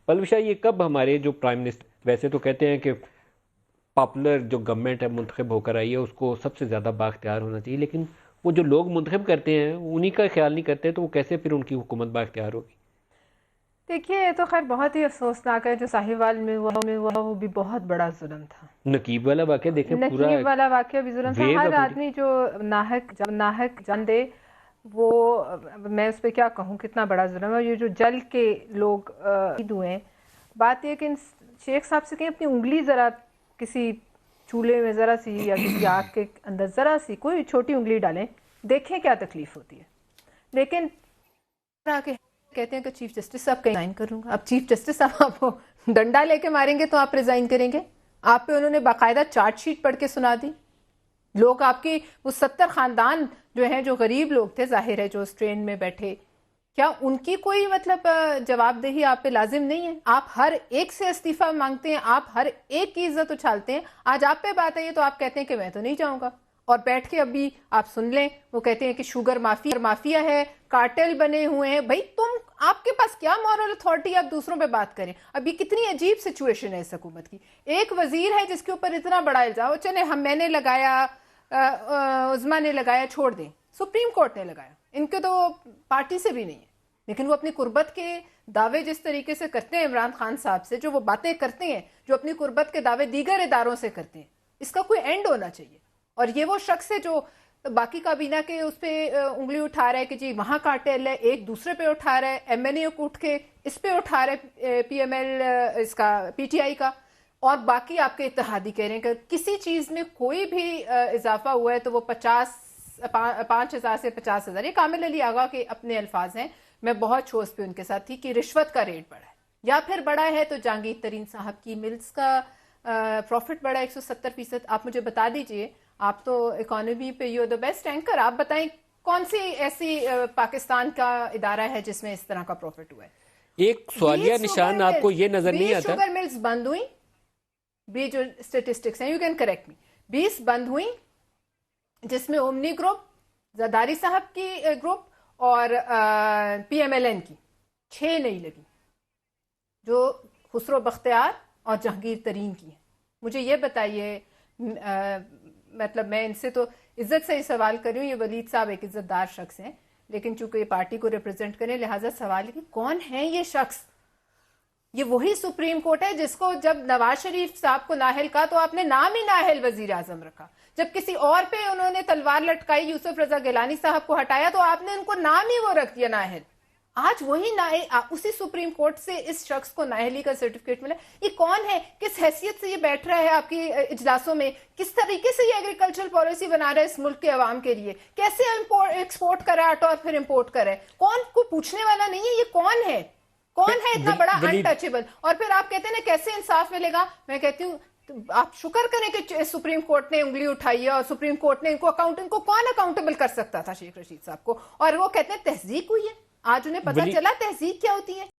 پلوی شاہ یہ کب ہمارے جو پرائم منسٹر ویسے تو کہتے ہیں کہ پاپولر جو گورنمنٹ ہے منتخب ہو کر آئی ہے اس کو سب سے زیادہ بااختیار ہونا چاہیے، لیکن وہ جو لوگ منتخب کرتے ہیں انہی کا خیال نہیں کرتے تو وہ کیسے پھر ان کی حکومت بااختیار ہوگی؟ دیکھیے یہ تو خیر بہت ہی افسوسناک ہے جو ساہیوال میں ہوا وہ بھی بہت بڑا ظلم تھا. نقیب والا واقعہ دیکھیں، پورا نقیب والا واقعہ بھی ظلم تھا. ویو ہر آف آدمی جو ناحق جان دے وہ میں اس پہ کیا کہوں کتنا بڑا ظلم ہے. یہ جو جل کے لوگ شہید ہوئے ہیں، بات یہ کہ ان شیخ صاحب سے کہیں اپنی انگلی ذرا کسی چولہے میں ذرا سی یا کسی آگ کے اندر ذرا سی کوئی چھوٹی انگلی ڈالیں، دیکھیں کیا تکلیف ہوتی ہے. لیکن کہتے ہیں کہ چیف جسٹس صاحب ریزائن کروں گا. اب چیف جسٹس صاحب آپ کو ڈنڈا لے کے ماریں گے تو آپ ریزائن کریں گے؟ آپ پہ انہوں نے باقاعدہ چارج شیٹ پڑھ کے سنا دی. لوگ آپ کی وہ 70 خاندان جو ہیں جو غریب لوگ تھے ظاہر ہے جو اس ٹرین میں بیٹھے، کیا ان کی کوئی مطلب جواب دہی آپ پہ لازم نہیں ہے؟ آپ ہر ایک سے استعفیٰ مانگتے ہیں، آپ ہر ایک کی عزت اچھالتے ہیں. آج آپ پہ بات ہے تو آپ کہتے ہیں کہ میں تو نہیں جاؤں گا. اور بیٹھ کے ابھی آپ سن لیں وہ کہتے ہیں کہ شوگر مافیا ہے، کارٹل بنے ہوئے ہیں. بھائی آپ کے پاس کیا مورل اتھارٹی آپ دوسروں پہ بات کریں؟ اب یہ کتنی عجیب سچویشن ہے اس حکومت کی. ایک وزیر ہے جس کے اوپر اتنا بڑا الزام، چلے میں نے لگایا، عظما نے لگایا، چھوڑ دیں، سپریم کورٹ نے لگایا، ان کے تو پارٹی سے بھی نہیں ہے، لیکن وہ اپنی قربت کے دعوے جس طریقے سے کرتے ہیں عمران خان صاحب سے، جو وہ باتیں کرتے ہیں، جو اپنی قربت کے دعوے دیگر اداروں سے کرتے ہیں، اس کا کوئی اینڈ ہونا چاہیے. اور یہ وہ شخص ہے جو باقی کابینہ کے اس پہ انگلی اٹھا رہا ہے کہ جی وہاں کارٹیل ہے، ایک دوسرے پہ اٹھا رہا ہے، ایم این اے کو اٹھ کے اس پہ اٹھا رہا ہے، پی ایم ایل اس کا پی ٹی آئی کا، اور باقی آپ کے اتحادی کہہ رہے ہیں کہ کسی چیز میں کوئی بھی اضافہ ہوا ہے تو وہ 5,000 سے 50,000. یہ کامل علی آغا کے اپنے الفاظ ہیں، میں بہت ٹھوس پہ ان کے ساتھ تھی کہ رشوت کا ریٹ بڑھا ہے، یا پھر بڑا ہے تو جہانگیر ترین صاحب کی ملز کا پروفٹ بڑھا 170%. آپ مجھے بتا دیجئے، آپ تو اکانومی پہ یو دا بیسٹ اینکر، آپ بتائیں کون سی ایسی پاکستان کا ادارہ ہے جس میں اس طرح کا پروفٹ ہوا ہے؟ ایک سوالیہ نشان آپ کو یہ نظر نہیں 20 آتا؟ شوگر ملز بند ہوئی، بھی جو اسٹیٹسٹکس ہیں یو کین کریکٹ می، 20 بند ہوئی جس میں اومنی گروپ، زرداری صاحب کی گروپ اور پی ایم ایل این کی 6 نہیں لگی جو خسرو بختیار اور جہانگیر ترین کی ہیں. مجھے یہ بتائیے، مطلب میں ان سے تو عزت سے ہی سوال کر رہی ہوں، یہ ولید صاحب ایک عزت دار شخص ہیں لیکن چونکہ یہ پارٹی کو ریپرزینٹ کریں لہٰذا سوال ہے کہ کون ہے یہ شخص؟ یہ وہی سپریم کورٹ ہے جس کو جب نواز شریف صاحب کو نااہل کہا تو آپ نے نام ہی نااہل وزیر اعظم رکھا، جب کسی اور پہ انہوں نے تلوار لٹکائی یوسف رضا گیلانی صاحب کو ہٹایا تو آپ نے ان کو نام ہی وہ رکھ دیا نااہل. آج وہی اسی سپریم کورٹ سے اس شخص کو نااہلی کا سرٹیفکیٹ ملا. یہ کون ہے؟ کس حیثیت سے یہ بیٹھ رہا ہے آپ کی اجلاسوں میں؟ کس طریقے سے یہ ایگریکلچرل پالیسی بنا رہا ہے اس ملک کے عوام کے لیے؟ کیسے ایکسپورٹ کر رہا ہے آٹا اور پھر امپورٹ کر رہا ہے؟ کون کو پوچھنے والا نہیں ہے. یہ کون ہے؟ کون ہے اتنا بڑا انٹچیبل؟ اور پھر آپ کہتے ہیں نا کیسے انصاف ملے گا. میں کہتی ہوں آپ شکر کریں کہ سپریم کورٹ نے انگلی اٹھائی ہے اور سپریم کورٹ نے ان کو کون اکاؤنٹیبل کر سکتا تھا شیخ رشید صاحب کو، اور وہ کہتے ہیں تہذیب ہوئی ہے. آج انہیں پتہ چلا تہذیب کیا ہوتی ہے.